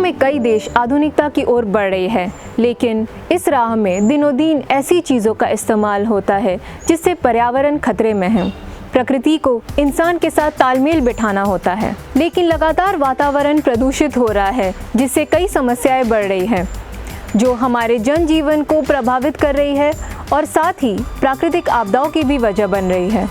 में कई देश आधुनिकता की ओर बढ़ रहे हैं, लेकिन इस राह में दिनों दिन ऐसी चीज़ों का इस्तेमाल होता है जिससे पर्यावरण खतरे में है। प्रकृति को इंसान के साथ तालमेल बिठाना होता है, लेकिन लगातार वातावरण प्रदूषित हो रहा है जिससे कई समस्याएं बढ़ रही हैं, जो हमारे जनजीवन को प्रभावित कर रही है और साथ ही प्राकृतिक आपदाओं की भी वजह बन रही है।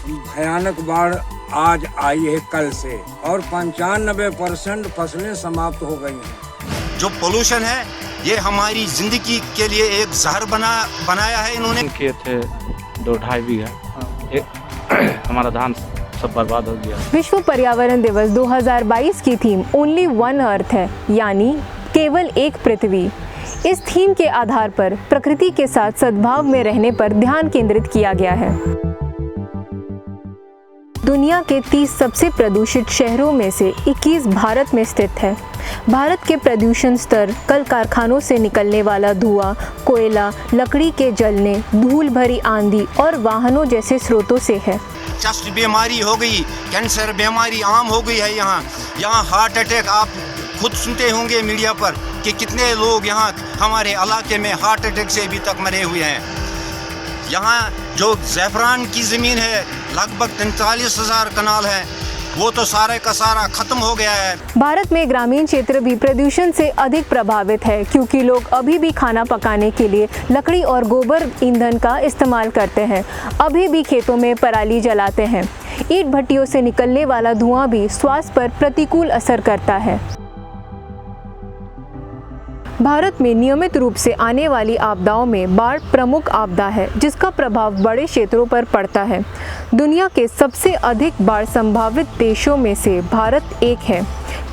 भयानक बाढ़ आज आई है कल से और 95% फसलें समाप्त हो गई हैं। जो पोल्यूशन है ये हमारी जिंदगी के लिए एक जहर बनाया है इन्होंने। किए थे 2-2.5 बीघा, हमारा धान सब बर्बाद हो गया। विश्व पर्यावरण दिवस 2022 की थीम ओनली वन अर्थ है, यानी केवल एक पृथ्वी। इस थीम के आधार पर प्रकृति के साथ सद्भाव में रहने पर ध्यान केंद्रित किया गया है। दुनिया के 30 सबसे प्रदूषित शहरों में से 21 भारत में स्थित है। भारत के प्रदूषण स्तर कल कारखानों से निकलने वाला धुआं, कोयला, लकड़ी के जलने, धूल भरी आंधी और वाहनों जैसे स्रोतों से है। चेस्ट बीमारी हो गई, कैंसर बीमारी आम हो गई है। यहाँ हार्ट अटैक आप खुद सुनते होंगे मीडिया पर कि कितने लोग यहाँ हमारे इलाके में हार्ट अटैक से अभी तक मरे हुए हैं। यहाँ जो ज़ैफ़रान की ज़मीन है लगभग 43,000 कनाल है, वो तो सारे का सारा खत्म हो गया है। भारत में ग्रामीण क्षेत्र भी प्रदूषण से अधिक प्रभावित है, क्योंकि लोग अभी भी खाना पकाने के लिए लकड़ी और गोबर ईंधन का इस्तेमाल करते हैं। अभी भी खेतों में पराली जलाते हैं। ईंट भट्टियों से निकलने वाला धुआं भी स्वास्थ्य पर प्रतिकूल असर करता है। भारत में नियमित रूप से आने वाली आपदाओं में बाढ़ प्रमुख आपदा है, जिसका प्रभाव बड़े क्षेत्रों पर पड़ता है। दुनिया के सबसे अधिक बाढ़ संभावित देशों में से भारत एक है।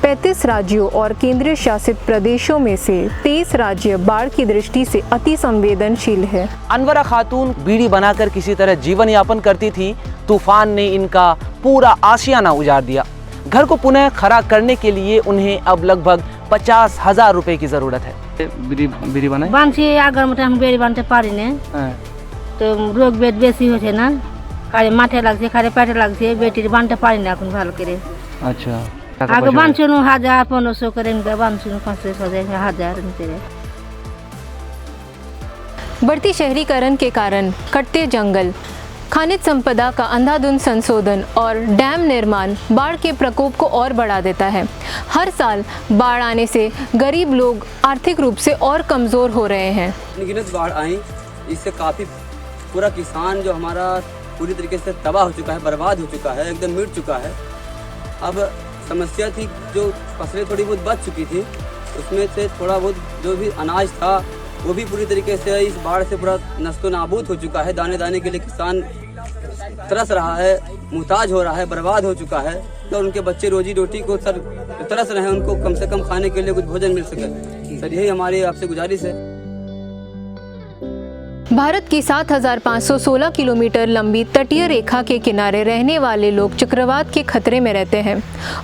35 राज्यों और केंद्र शासित प्रदेशों में से 23 राज्य बाढ़ की दृष्टि से अति संवेदनशील है। अनवरा खातून बीड़ी बनाकर किसी तरह जीवन यापन करती थी। तूफान ने इनका पूरा आशियाना उजाड़ दिया। घर को पुनः खड़ा करने के लिए उन्हें अब लगभग 50,000 रुपए की जरूरत है। बीड़ी बनाए बांधছি আগের মতো আমি বেড়ি বাঁধতে পারি না, তো রোগ বেদ বেশি হচ্ছে না, কারে মাঠে লাগছে, কারে পেটে লাগছে, বেটির বাঁধতে পারি না এখন ভালো করে। अच्छा, আগে বাঁধছিল 1000-1500 করে এমনি বাঁধছিল, 500-1000 এমনি। बढ़ती शहरीकरण के कारण कटते जंगल, खनिज संपदा का अंधाधुंध संशोधन और डैम निर्माण बाढ़ के प्रकोप को और बढ़ा देता है। हर साल बाढ़ आने से गरीब लोग आर्थिक रूप से और कमज़ोर हो रहे हैं। अनगिनत बाढ़ आई, इससे काफ़ी पूरा किसान जो हमारा पूरी तरीके से तबाह हो चुका है, बर्बाद हो चुका है, एकदम मिट चुका है। अब समस्या थी जो फसलें थोड़ी बहुत बच चुकी थी, उसमें से थोड़ा बहुत जो भी अनाज था वो भी पूरी तरीके से इस बाढ़ से पूरा नस्तो नाबूद हो चुका है। दाने दाने के लिए किसान तरस रहा है, मुहताज हो रहा है, बर्बाद हो चुका है। तो उनके बच्चे रोजी रोटी को सर तरस रहे हैं, उनको कम से कम खाने के लिए कुछ भोजन मिल सके। सर यही हमारी आपसे गुजारिश है। भारत की 7,516 किलोमीटर लंबी तटीय रेखा के किनारे रहने वाले लोग चक्रवात के खतरे में रहते हैं।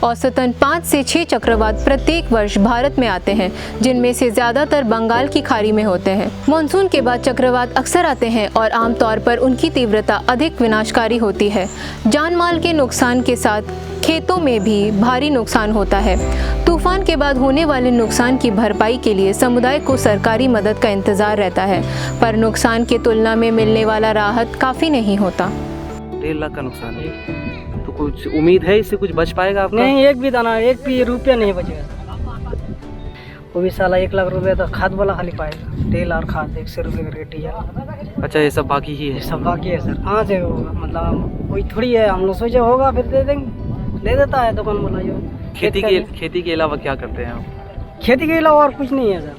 औसतन 5 से 6 चक्रवात प्रत्येक वर्ष भारत में आते हैं, जिनमें से ज़्यादातर बंगाल की खाड़ी में होते हैं। मानसून के बाद चक्रवात अक्सर आते हैं और आमतौर पर उनकी तीव्रता अधिक विनाशकारी होती है। जान माल के नुकसान के साथ खेतों में भी भारी नुकसान होता है। तूफान के बाद होने वाले नुकसान की भरपाई के लिए समुदाय को सरकारी मदद का इंतजार रहता है, पर नुकसान की तुलना में मिलने वाला राहत काफ़ी नहीं होता। 1.5 लाख का नुकसान है, तो कुछ उम्मीद है इससे कुछ बच पाएगा आपका? नहीं, एक भी दाना, एक भी रुपया नहीं बचेगा। वो भी साला 1 लाख रुपया तो खाद वाला खाली पाएगा, तेल और खाद 100 रुपये करके डीजल। अच्छा, ये सब बाकी ही है? सब बाकी है सर। कहाँ से होगा, मतलब कोई थोड़ी है, हम लोग सोचे होगा फिर दे देंगे, दे देता है दुकान वाला जो। खेती के अलावा क्या करते हैं आप? खेती के अलावा और कुछ नहीं है सर।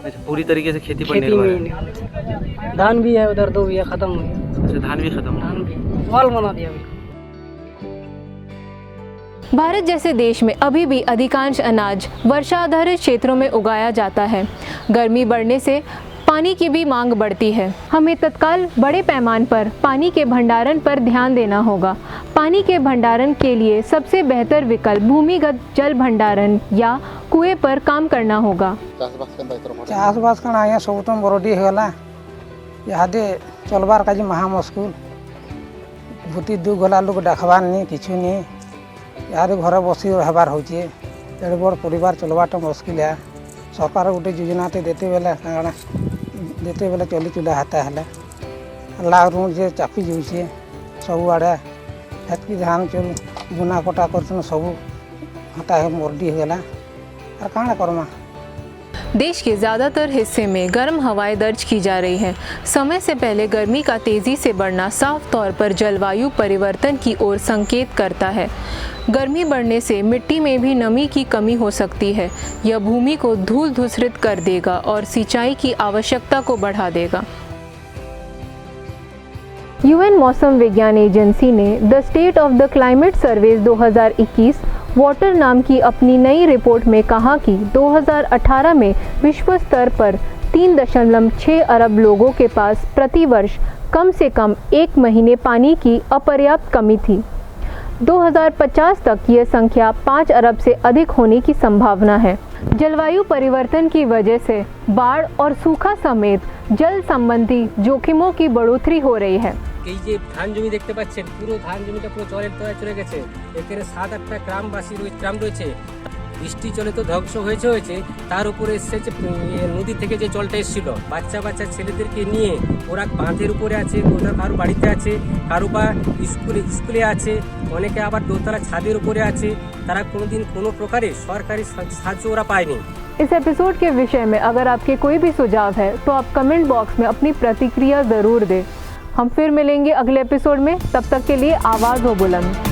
अच्छा, पूरी तरीके से खेती पर निर्भर है। धान भी है उधर, 2 बीघा खत्म हो गया। अच्छा, धान भी खत्म? धान भी वाल बना दिया अभी। भारत जैसे देश में अभी भी अधिकांश अनाज वर्षा आधारित क्षेत्रों में उगाया जाता है। गर्मी बढ़ने से पानी की भी मांग बढ़ती है। हमें तत्काल बड़े पैमाने पर पानी के भंडारण पर ध्यान देना होगा। पानी के भंडारण के लिए सबसे बेहतर विकल्प भूमिगत जल भंडारण या कुएं पर काम करना होगा। चाषबास करना यहाँ सबुतम बरडी होगा, यहाँ चलबार का महा मुस्किल, भूति 2 गला लोग देखबार नहीं, किछु नहीं, यहाँ घर बसी रहबार होचे। एड़े बड़ परिवार चलवाटा मुस्किल है सरकार गोटे योजनाटे देते बेले चली चुला हाता है लाग रू जे चापी जाऊे सब आड़े हेतकी धान चल बुना कटा कर सब हाता मरडी होगला और कहाँ करमा। देश के ज़्यादातर हिस्से में गर्म हवाएं दर्ज की जा रही हैं। समय से पहले गर्मी का तेज़ी से बढ़ना साफ तौर पर जलवायु परिवर्तन की ओर संकेत करता है। गर्मी बढ़ने से मिट्टी में भी नमी की कमी हो सकती है। यह भूमि को धूल धूसरित कर देगा और सिंचाई की आवश्यकता को बढ़ा देगा। यूएन मौसम विज्ञान एजेंसी ने the state of the climate surveys 2021 water नाम की अपनी नई रिपोर्ट में कहा कि 2018 में विश्व स्तर पर 3.6 अरब लोगों के पास प्रतिवर्ष कम से कम 1 महीने पानी की अपर्याप्त कमी थी। 2050 तक ये संख्या 5 अरब से अधिक होने की संभावना है। जलवायु परिवर्तन की वजह से बाढ़ और सूखा समेत जल संबंधी जोखिमों की बढ़ोतरी हो रही है। এই যে ধান জমি দেখতে পাচ্ছেন পুরো ধান জমিটা পুরো জলের তলায় চলে গেছে। এখানে 7-8টা গ্রাম রয়েছে বৃষ্টি জলে তো ধ্বংস হয়েছে তার উপরে এসে যে নদী থেকে যে জলটা এসেছিল বাচ্চা ছেলেদেরকে নিয়ে ওরা বাঁধের উপরে আছে, কারো বাড়িতে আছে, কারো বা স্কুলে আছে, অনেকে আবার দোতলা ছাদের উপরে আছে। তারা কোনোদিন কোনো প্রকারে সরকারি সাহায্য ওরা পায়নি। इस एपिसोड के विषय में अगर आपके कोई भी सुझाव है तो आप कमेंट बॉक्स में अपनी प्रतिक्रिया ज़रूर दें। हम फिर मिलेंगे अगले एपिसोड में, तब तक के लिए आवाज़ हो बुलंद।